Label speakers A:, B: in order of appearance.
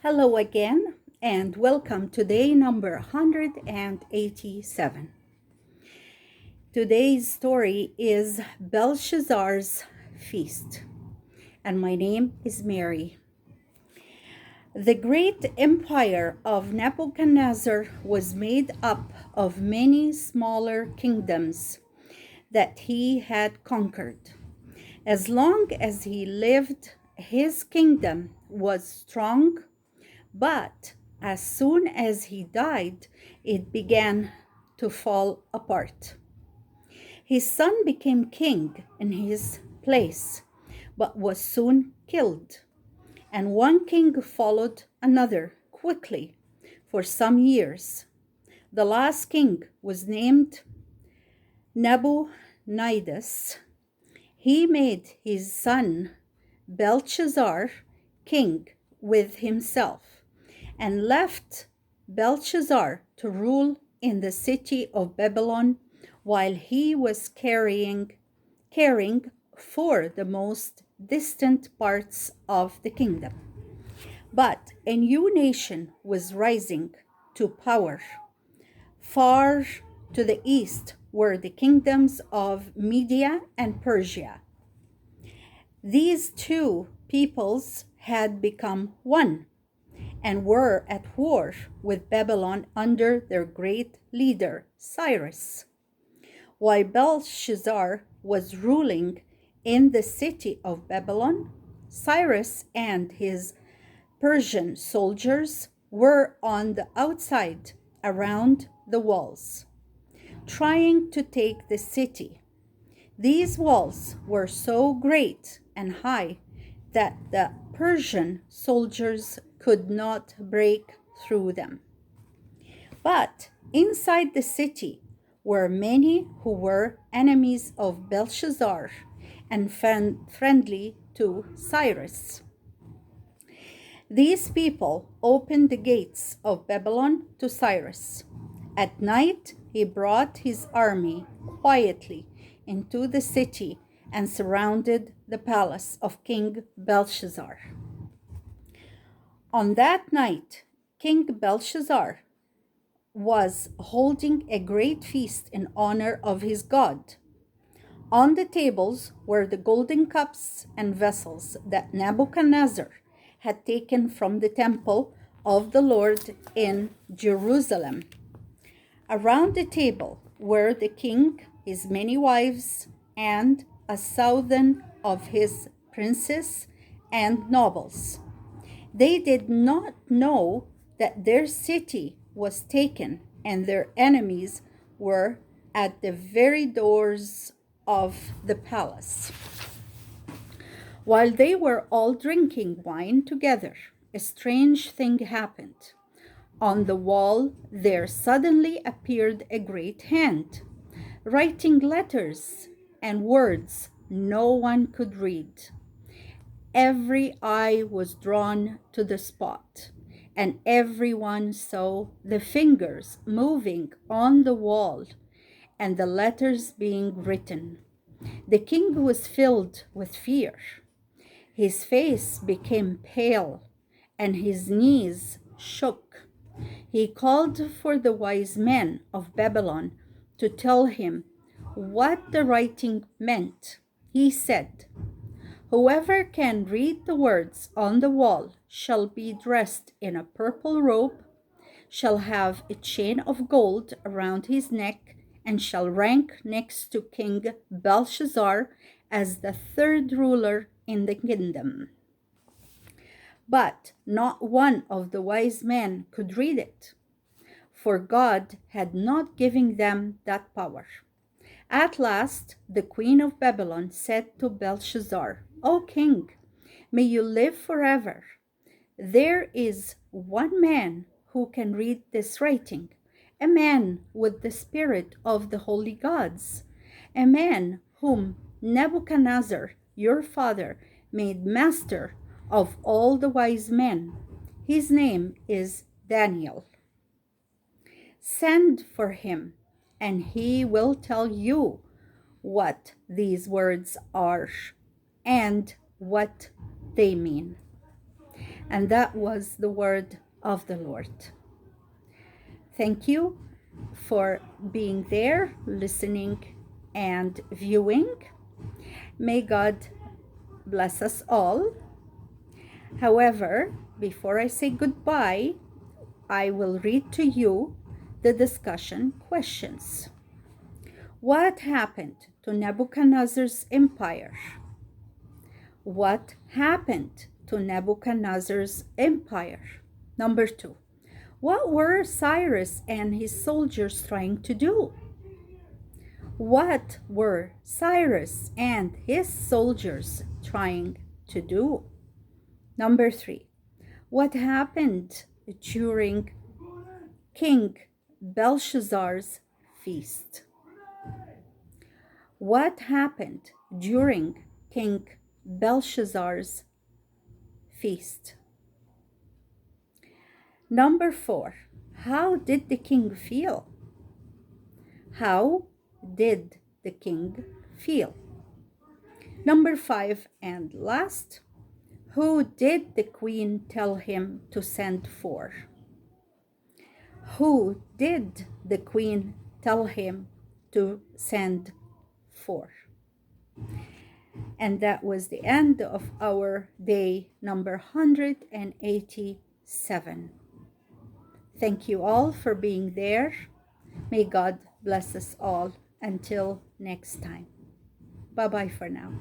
A: Hello again, and welcome to day number 187. Today's story is Belshazzar's Feast, and my name is Mary. The great empire of Nebuchadnezzar was made up of many smaller kingdoms that he had conquered. As long as he lived, his kingdom was strong. But as soon as he died, it began to fall apart. His son became king in his place, but was soon killed. And one king followed another quickly for some years. The last king was named Nabonidus. He made his son Belshazzar king with himself, and left Belshazzar to rule in the city of Babylon while he was caring for the most distant parts of the kingdom. But a new nation was rising to power. Far to the east were the kingdoms of Media and Persia. These two peoples had become one and were at war with Babylon under their great leader, Cyrus. While Belshazzar was ruling in the city of Babylon, Cyrus and his Persian soldiers were on the outside around the walls, trying to take the city. These walls were so great and high that the Persian soldiers could not break through them. But inside the city were many who were enemies of Belshazzar and friendly to Cyrus. These people opened the gates of Babylon to Cyrus. At night, he brought his army quietly into the city and surrounded the palace of King Belshazzar. On that night, King Belshazzar was holding a great feast in honor of his god. On the tables were the golden cups and vessels that Nebuchadnezzar had taken from the temple of the Lord in Jerusalem. Around the table were the king, his many wives, and 1,000 of his princes and nobles. They did not know that their city was taken and their enemies were at the very doors of the palace. While they were all drinking wine together, a strange thing happened. On the wall there suddenly appeared a great hand, writing letters and words no one could read. Every eye was drawn to the spot, and everyone saw the fingers moving on the wall and the letters being written. The king was filled with fear. His face became pale, and his knees shook. He called for the wise men of Babylon to tell him what the writing meant. He said, "Whoever can read the words on the wall shall be dressed in a purple robe, shall have a chain of gold around his neck, and shall rank next to King Belshazzar as the third ruler in the kingdom." But not one of the wise men could read it, for God had not given them that power. At last, the queen of Babylon said to Belshazzar, "O king, may you live forever. There is one man who can read this writing, a man with the spirit of the holy gods, a man whom Nebuchadnezzar, your father, made master of all the wise men. His name is Daniel. Send for him, and he will tell you what these words are and what they mean." And that was the word of the Lord. Thank you for being there, listening, and viewing. May God bless us all. However, before I say goodbye, I will read to you the discussion questions. What happened to Nebuchadnezzar's empire? What happened to Nebuchadnezzar's empire? Number 2. What were Cyrus and his soldiers trying to do? What were Cyrus and his soldiers trying to do? Number 3. What happened during King Belshazzar's feast? What happened during King Belshazzar's feast? Number 4. How did the king feel? How did the king feel? Number 5 and last. Who did the queen tell him to send for? Who did the queen tell him to send for? And that was the end of our day number 187. Thank you all for being there. May God bless us all. Until next time. Bye-bye for now.